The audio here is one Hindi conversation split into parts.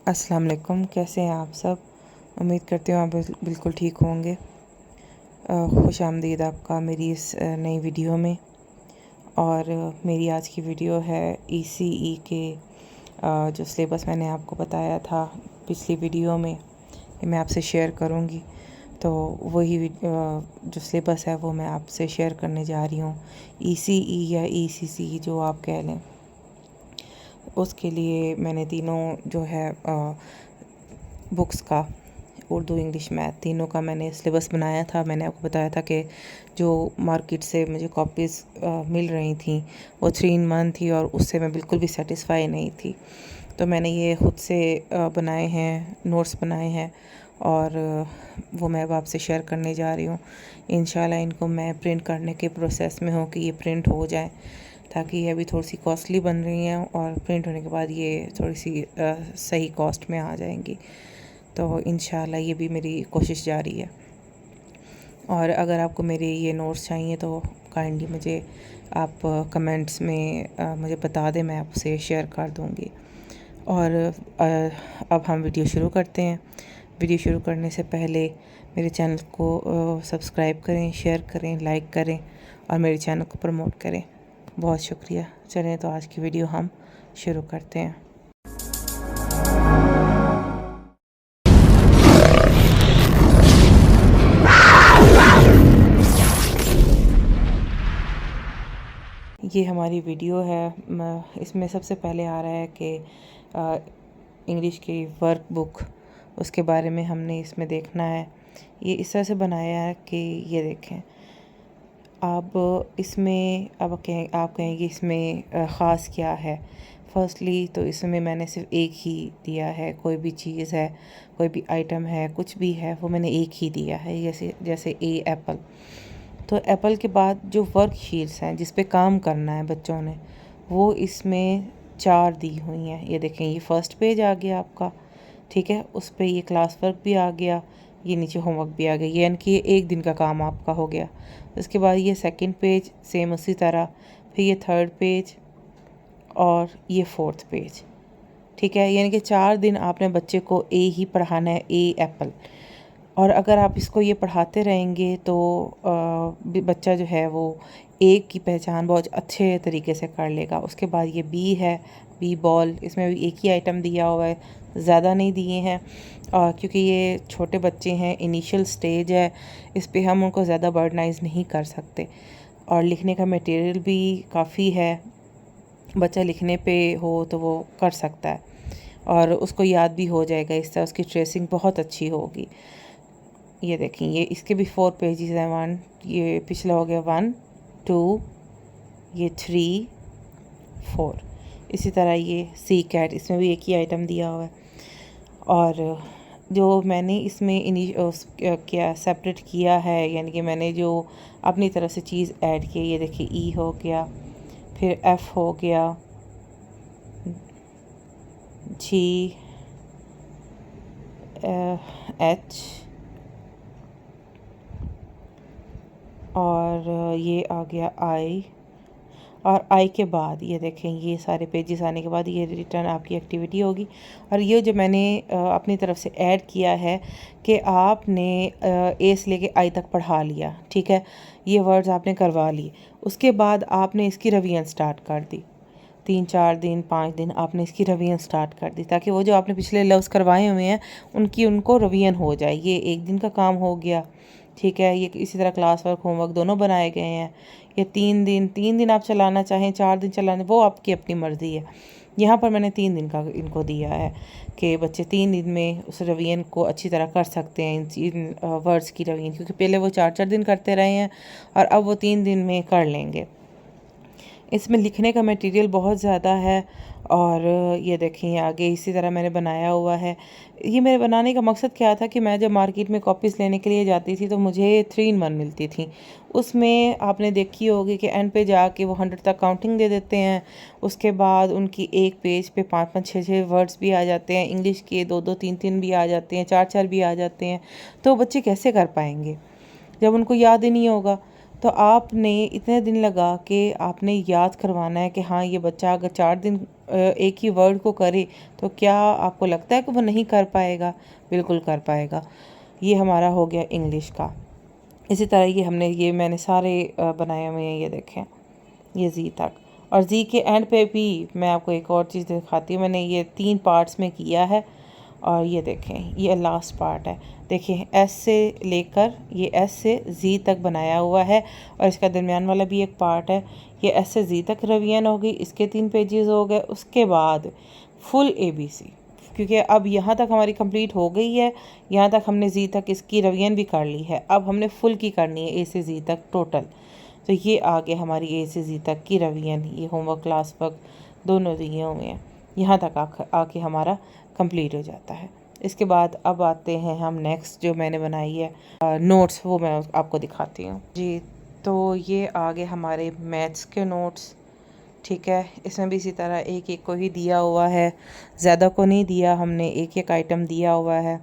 अस्सलाम वालेकुम। कैसे हैं आप सब? उम्मीद करती हूँ आप बिल्कुल ठीक होंगे। खुश आमदीद आपका मेरी इस नई वीडियो में। और मेरी आज की वीडियो है ECE के जो सिलेबस मैंने आपको बताया था पिछली वीडियो में, कि मैं आपसे शेयर करूँगी। तो वही जो सिलेबस है वो मैं आपसे शेयर करने जा रही हूँ। ECE या ECC जो आप कह लें, उसके लिए मैंने तीनों जो है बुक्स का, उर्दू, इंग्लिश, मैथ, तीनों का मैंने सिलेबस बनाया था। मैंने आपको बताया था कि जो मार्केट से मुझे कॉपीज़ मिल रही थी वो 3 in 1 थी और उससे मैं बिल्कुल भी सेटिस्फाई नहीं थी। तो मैंने ये ख़ुद से बनाए हैं, नोट्स बनाए हैं और वो मैं अब आपसे शेयर करने जा रही हूँ। इंशाल्लाह इनको मैं प्रिंट करने के प्रोसेस में हूँ कि ये प्रिंट हो जाए, ताकि ये अभी थोड़ी सी कॉस्टली बन रही हैं और प्रिंट होने के बाद ये थोड़ी सी सही कॉस्ट में आ जाएंगी। तो इंशाल्लाह ये भी मेरी कोशिश जारी है। और अगर आपको मेरे ये नोट्स चाहिए तो काइंडली मुझे आप कमेंट्स में मुझे बता दें, मैं आपसे शेयर कर दूँगी। और अब हम वीडियो शुरू करते हैं। वीडियो शुरू करने से पहले मेरे चैनल को सब्सक्राइब करें, शेयर करें, लाइक करें और मेरे चैनल को प्रमोट करें। बहुत शुक्रिया। चलें तो आज की वीडियो हम शुरू करते हैं। ये हमारी वीडियो है। इसमें सबसे पहले आ रहा है कि इंग्लिश की वर्क बुक, उसके बारे में हमने इसमें देखना है। ये इस तरह से बनाया है कि ये देखें आप, इसमें अब आप कहेंगे इसमें ख़ास क्या है। फर्स्टली तो इसमें मैंने सिर्फ एक ही दिया है। कोई भी चीज़ है, कोई भी आइटम है, कुछ भी है, वो मैंने एक ही दिया है। जैसे ए एप्पल, तो एप्पल के बाद जो वर्कशीट्स हैं जिस पे काम करना है बच्चों ने, वो इसमें 4 दी हुई हैं। ये देखें, ये फर्स्ट पेज आ गया आपका, ठीक है। उस पे ये क्लास वर्क भी आ गया, ये नीचे होमवर्क भी आ गया, ये यानी कि ये एक दिन का काम आपका हो गया। उसके बाद ये सेकंड पेज सेम उसी तरह, फिर ये थर्ड पेज और ये फोर्थ पेज, ठीक है। यानी कि 4 दिन आपने बच्चे को ए ही पढ़ाना है, ए एप्पल। और अगर आप इसको ये पढ़ाते रहेंगे तो बच्चा जो है वो एक की पहचान बहुत अच्छे तरीके से कर लेगा। उसके बाद ये बी है, बी बॉल, इसमें भी एक ही आइटम दिया हुआ है, ज़्यादा नहीं दिए हैं क्योंकि ये छोटे बच्चे हैं, इनिशियल स्टेज है, इस पे हम उनको ज़्यादा बर्डनाइज नहीं कर सकते। और लिखने का मटेरियल भी काफ़ी है, बच्चा लिखने पे हो तो वो कर सकता है और उसको याद भी हो जाएगा। इस तरह उसकी ट्रेसिंग बहुत अच्छी होगी। ये देखें, ये इसके भी 4 पेजेस हैं। 1, ये पिछला हो गया 1 2, ये 3 4। इसी तरह ये सी कैट, इसमें भी एक ही आइटम दिया हुआ है। और जो मैंने इसमें क्या सेपरेट किया है, यानी कि मैंने जो अपनी तरफ से चीज़ ऐड की, ये देखिए ई हो गया, फिर एफ़ हो गया, जी, एच, और ये आ गया आई। और आई के बाद ये देखें, ये सारे पेजेस आने के बाद ये रिटर्न आपकी एक्टिविटी होगी। और ये जो मैंने अपनी तरफ से ऐड किया है कि आपने ए से लेके आई तक पढ़ा लिया, ठीक है, ये वर्ड्स आपने करवा लिए। उसके बाद आपने इसकी रिवीजन स्टार्ट कर दी। 3-4 दिन 5 दिन आपने इसकी रिवीजन स्टार्ट कर दी, ताकि वो जो आपने पिछले लफ्ज़ करवाए हुए हैं उनको रिवीजन हो जाए। ये एक दिन का काम हो गया, ठीक है। ये इसी तरह क्लास वर्क, होमवर्क दोनों बनाए गए हैं। ये 3 दिन आप चलाना चाहें, 4 दिन चलाने, वो आपकी अपनी मर्ज़ी है। यहाँ पर मैंने 3 दिन का इनको दिया है कि बच्चे 3 दिन में उस रिवीजन को अच्छी तरह कर सकते हैं, इन वर्ड्स की रिवीजन, क्योंकि पहले वो 4-4 दिन करते रहे हैं और अब वो 3 दिन में कर लेंगे। इसमें लिखने का मटेरियल बहुत ज़्यादा है। और ये देखें आगे इसी तरह मैंने बनाया हुआ है। ये मेरे बनाने का मकसद क्या था कि मैं जब मार्केट में कॉपीज़ लेने के लिए जाती थी तो मुझे 3 in 1 मिलती थी। उसमें आपने देखी होगी कि एंड पे जाके वो 100 तक काउंटिंग दे देते हैं। उसके बाद उनकी एक पेज पे 5-5 6-6 वर्ड्स भी आ जाते हैं, इंग्लिश के 2-2 3-3 भी आ जाते हैं, 4-4 भी आ जाते हैं। तो बच्चे कैसे कर पाएंगे जब उनको याद ही नहीं होगा। तो आपने इतने दिन लगा के आपने याद करवाना है कि हाँ, ये बच्चा अगर 4 दिन एक ही वर्ड को करे तो क्या आपको लगता है कि वो नहीं कर पाएगा? बिल्कुल कर पाएगा। ये हमारा हो गया इंग्लिश का। इसी तरह ये मैंने सारे बनाए हुए हैं, ये देखें, ये जी तक। और जी के एंड पे भी मैं आपको एक और चीज़ दिखाती हूँ। मैंने ये 3 पार्ट्स में किया है और ये देखें, ये लास्ट पार्ट है। देखिए एस से लेकर ये एस से जी तक बनाया हुआ है और इसका दरमियान वाला भी एक पार्ट है। ये एस से जी तक रवियन हो गई, इसके 3 पेजेस हो गए। उसके बाद फुल ABC, क्योंकि अब यहाँ तक हमारी कंप्लीट हो गई है। यहाँ तक हमने जी तक इसकी रवियन भी कर ली है। अब हमने फुल की करनी है, ए से जी तक टोटल। तो ये आ गया हमारी ए से जी तक की रवियन। ये होमवर्क, क्लास वर्क दोनों दिए हुए हैं। यहाँ तक आके हमारा कंप्लीट हो जाता है। इसके बाद अब आते हैं हम नेक्स्ट जो मैंने बनाई है नोट्स, वो मैं आपको दिखाती हूँ जी। तो ये आ गए हमारे मैथ्स के नोट्स, ठीक है। इसमें भी इसी तरह एक एक को ही दिया हुआ है, ज़्यादा को नहीं दिया हमने, एक एक आइटम दिया हुआ है।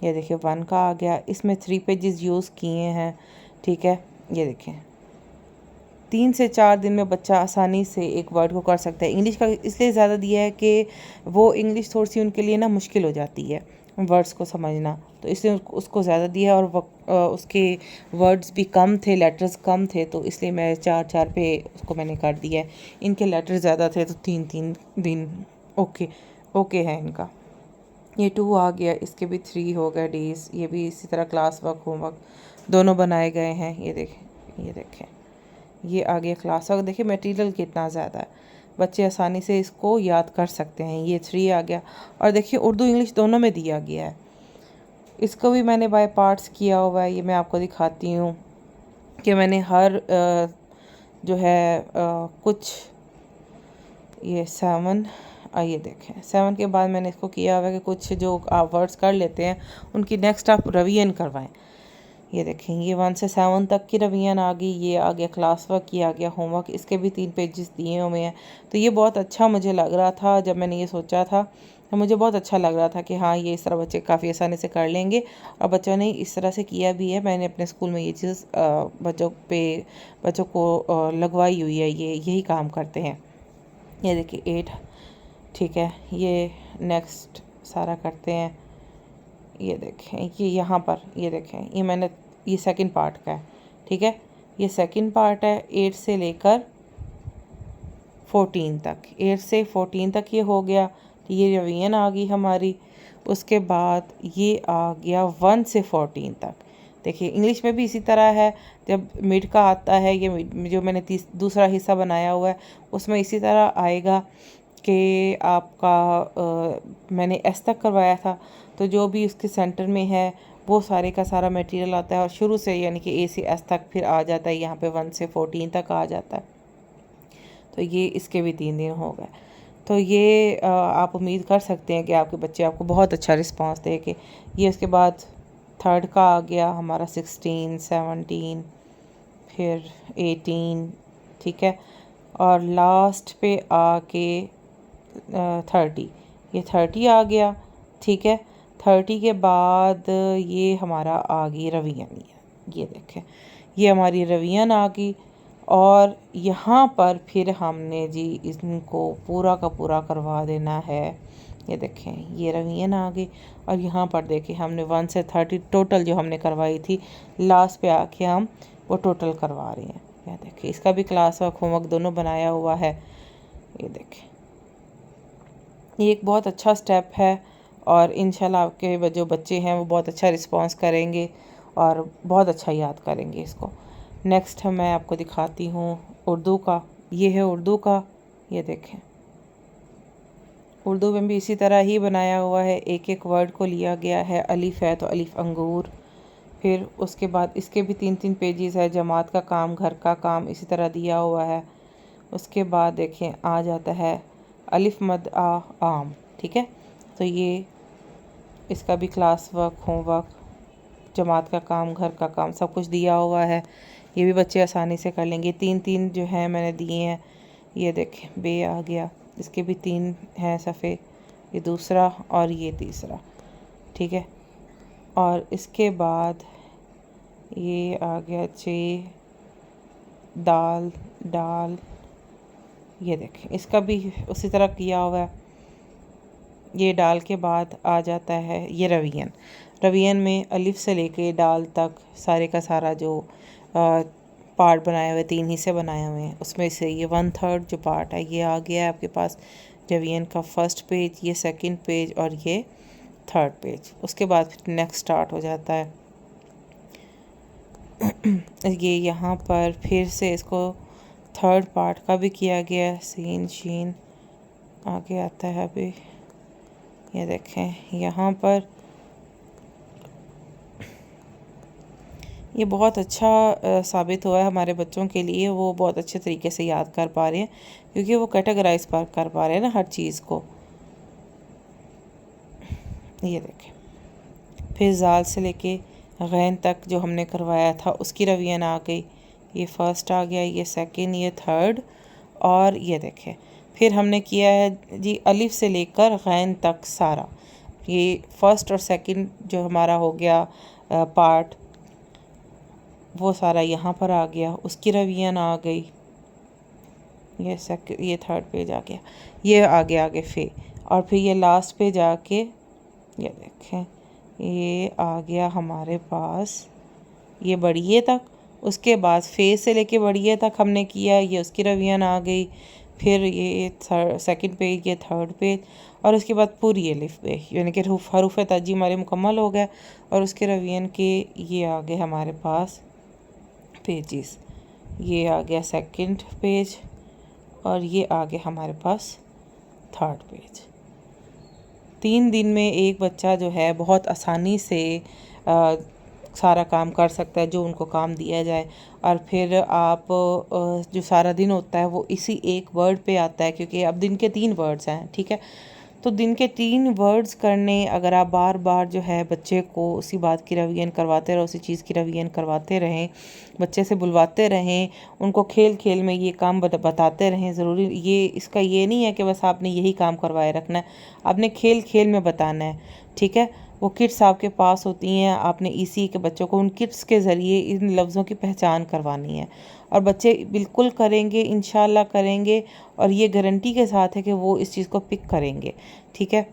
ये देखिए 1 का आ गया, इसमें 3 पेजेस यूज़ किए हैं, ठीक है। ये देखें 3 से 4 दिन में बच्चा आसानी से एक वर्ड को कर सकता है। इंग्लिश का इसलिए ज़्यादा दिया है कि वो इंग्लिश थोड़ी सी उनके लिए ना मुश्किल हो जाती है वर्ड्स को समझना, तो इसलिए उसको ज़्यादा दिया है। और उसके वर्ड्स भी कम थे, लेटर्स कम थे, तो इसलिए मैं 4-4 पे उसको मैंने कर दिया है। इनके लेटर्स ज़्यादा थे तो 3-3 दिन ओके है इनका। ये 2 आ गया, इसके भी 3 हो गए डेज़। ये भी इसी तरह क्लास वर्क, होमवर्क दोनों बनाए गए हैं। ये देखें ये आ गया क्लास वर्क। देखिए मटेरियल कितना ज़्यादा है, बच्चे आसानी से इसको याद कर सकते हैं। ये 3 आ गया। और देखिए उर्दू इंग्लिश दोनों में दिया गया है। इसको भी मैंने बाय पार्ट्स किया हुआ है। ये मैं आपको दिखाती हूँ कि मैंने हर जो है कुछ ये 7 ये देखें 7 के बाद मैंने इसको किया हुआ है कि कुछ जो आप वर्ड्स कर लेते हैं उनकी नेक्स्ट आप रिवीजन करवाएं। ये देखें ये 1 से 7 तक की रिवीजन आ गई। ये आ गया क्लास वर्क, ये आ गया होमवर्क, इसके भी 3 पेजेस दिए हुए हैं। तो ये बहुत अच्छा मुझे लग रहा था जब मैंने ये सोचा था, तो मुझे बहुत अच्छा लग रहा था कि हाँ ये इस तरह बच्चे काफ़ी आसानी से कर लेंगे। और बच्चों ने इस तरह से किया भी है। मैंने अपने स्कूल में ये चीज़ बच्चों को लगवाई हुई है, ये यही काम करते हैं। ये देखिए 8, ठीक है। ये नेक्स्ट सारा करते हैं। ये देखें ये यहाँ पर ये देखें ये सेकंड पार्ट का है, ठीक है। ये सेकंड पार्ट है 8 से लेकर 14 तक। 8 से 14 तक ये हो गया। तो ये रिवीजन आ गई हमारी। उसके बाद ये आ गया 1 से 14 तक। देखिए इंग्लिश में भी इसी तरह है। जब मिड का आता है, ये जो मैंने दूसरा हिस्सा बनाया हुआ है उसमें इसी तरह आएगा कि आपका मैंने एस तक करवाया था, तो जो भी उसके सेंटर में है वो सारे का सारा मटेरियल आता है और शुरू से यानी कि ए से एस तक फिर आ जाता है। यहाँ पे 1 से 14 तक आ जाता है। तो ये इसके भी 3 दिन हो गए। तो ये आप उम्मीद कर सकते हैं कि आपके बच्चे आपको बहुत अच्छा रिस्पांस देंगे। ये उसके बाद 3rd का आ गया हमारा 16, 17, फिर 18, ठीक है। और लास्ट पे आके 30, ये 30 आ गया, ठीक है। 30 के बाद ये हमारा आ गई रवियन। ये देखें ये हमारी रवियन आ गई। और यहाँ पर फिर हमने जी इनको पूरा का पूरा करवा देना है। ये देखें ये रवियन आ गई। और यहाँ पर देखें हमने 1 से 30 टोटल जो हमने करवाई थी, लास्ट पे आके हम वो टोटल करवा रहे हैं। ये देखें इसका भी क्लास वर्क, होमवर्क दोनों बनाया हुआ है। ये देखें ये एक बहुत अच्छा स्टेप है और इंशाल्लाह आपके जो बच्चे हैं वो बहुत अच्छा रिस्पांस करेंगे और बहुत अच्छा याद करेंगे इसको। नेक्स्ट मैं आपको दिखाती हूँ उर्दू का। ये है उर्दू का। ये देखें उर्दू में भी इसी तरह ही बनाया हुआ है। एक एक वर्ड को लिया गया है। अलिफ है तो अलिफ अंगूर। फिर उसके बाद इसके भी 3-3 पेजेस है। जमात का काम, घर का काम इसी तरह दिया हुआ है। उसके बाद देखें आ जाता है अलिफ मद आ आम, ठीक है। तो ये इसका भी क्लास वर्क, होमवर्क, जमात का काम, घर का काम सब कुछ दिया हुआ है। ये भी बच्चे आसानी से कर लेंगे। 3-3 जो हैं मैंने दिए हैं। ये देखें बे आ गया, इसके भी 3 हैं सफ़े, ये दूसरा और ये तीसरा, ठीक है। और इसके बाद ये आ गया चे, दाल, डाल, ये देखें, इसका भी उसी तरह किया हुआ है। ये डाल के बाद आ जाता है ये रवियन। रवियन में अलिफ से लेके डाल तक सारे का सारा जो पार्ट बनाए हुए, 3 हिस्से बनाए हुए हैं, उसमें से ये 1/3 जो पार्ट है ये आ गया है आपके पास रवियन का फर्स्ट पेज, ये सेकंड पेज और ये थर्ड पेज। उसके बाद फिर नेक्स्ट स्टार्ट हो जाता है। ये यहाँ पर फिर से इसको थर्ड पार्ट का भी किया गया है। सीन शीन आगे आता है अभी, ये देखें यहाँ पर। ये बहुत अच्छा साबित हुआ है हमारे बच्चों के लिए, वो बहुत अच्छे तरीके से याद कर पा रहे हैं क्योंकि वो कैटेगराइज कर पा रहे हैं ना हर चीज़ को। ये देखें, फिर जाल से लेके गैन तक जो हमने करवाया था उसकी रवियन आ गई। ये फर्स्ट आ गया, ये सेकंड, ये थर्ड, और ये देखें फिर हमने किया है जी अलिफ से लेकर गैन तक सारा। ये फर्स्ट और सेकंड जो हमारा हो गया पार्ट, वो सारा यहाँ पर आ गया, उसकी रवियन आ गई। ये थर्ड पेज आ गया, ये आगे फे, और फिर ये लास्ट पे जाके ये देखें ये आ गया हमारे पास ये बढ़िए तक। उसके बाद फे से लेके बढ़िए तक हमने किया, ये उसकी रवियन आ गई। फिर ये सेकंड पेज, ये थर्ड पेज, और उसके बाद पूरी अलिफ पे, यानी कि हरूफ ताजी हमारे मुकम्मल हो गए। और उसके रवियन के ये आ गए हमारे पास पेजेस। ये आ गया सेकंड पेज और ये आ गया हमारे पास थर्ड पेज। 3 दिन में एक बच्चा जो है बहुत आसानी से सारा काम कर सकता है जो उनको काम दिया जाए। और फिर आप जो सारा दिन होता है वो इसी एक वर्ड पे आता है, क्योंकि अब दिन के 3 वर्ड्स हैं, ठीक है। तो दिन के 3 वर्ड्स करने, अगर आप बार बार जो है बच्चे को उसी बात की रवियन करवाते रहें, उसी चीज़ की रवियन करवाते रहें, बच्चे से बुलवाते रहें, उनको खेल खेल में ये काम बताते रहें। ज़रूरी ये इसका ये नहीं है कि बस आपने यही काम करवाए रखना है, आपने खेल खेल में बताना है, ठीक है। वो किट्स आपके पास होती हैं, आपने इसी के बच्चों को उन किट्स के ज़रिए इन लफ्ज़ों की पहचान करवानी है, और बच्चे बिल्कुल करेंगे, इंशाल्लाह करेंगे, और ये गारंटी के साथ है कि वो इस चीज़ को पिक करेंगे, ठीक है।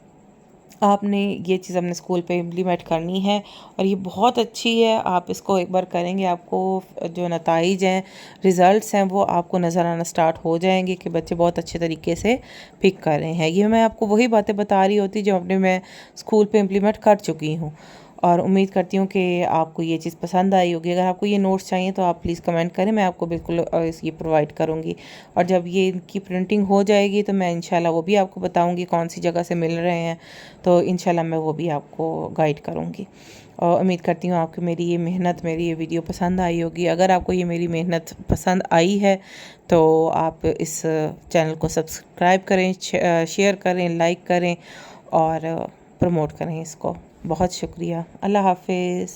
आपने ये चीज़ अपने स्कूल पे इम्प्लीमेंट करनी है और ये बहुत अच्छी है। आप इसको एक बार करेंगे, आपको जो नताइज हैं, रिज़ल्ट्स हैं, वो आपको नज़र आना स्टार्ट हो जाएंगे कि बच्चे बहुत अच्छे तरीके से पिक कर रहे हैं। ये मैं आपको वही बातें बता रही होती जो अपने मैं स्कूल पे इम्प्लीमेंट कर चुकी हूँ, और उम्मीद करती हूँ कि आपको ये चीज़ पसंद आई होगी। अगर आपको ये नोट्स चाहिए तो आप प्लीज़ कमेंट करें, मैं आपको बिल्कुल ये प्रोवाइड करूँगी। और जब ये इनकी प्रिंटिंग हो जाएगी तो मैं इंशाल्लाह वो भी आपको बताऊँगी कौन सी जगह से मिल रहे हैं, तो इंशाल्लाह मैं वो भी आपको गाइड करूँगी। और उम्मीद करती हूँ आपको मेरी ये मेहनत, मेरी ये वीडियो पसंद आई होगी। अगर आपको ये मेरी मेहनत पसंद आई है तो आप इस चैनल को सब्सक्राइब करें, शेयर करें, लाइक करें और प्रमोट करें इसको। बहुत शुक्रिया। अल्लाह हाफिज़।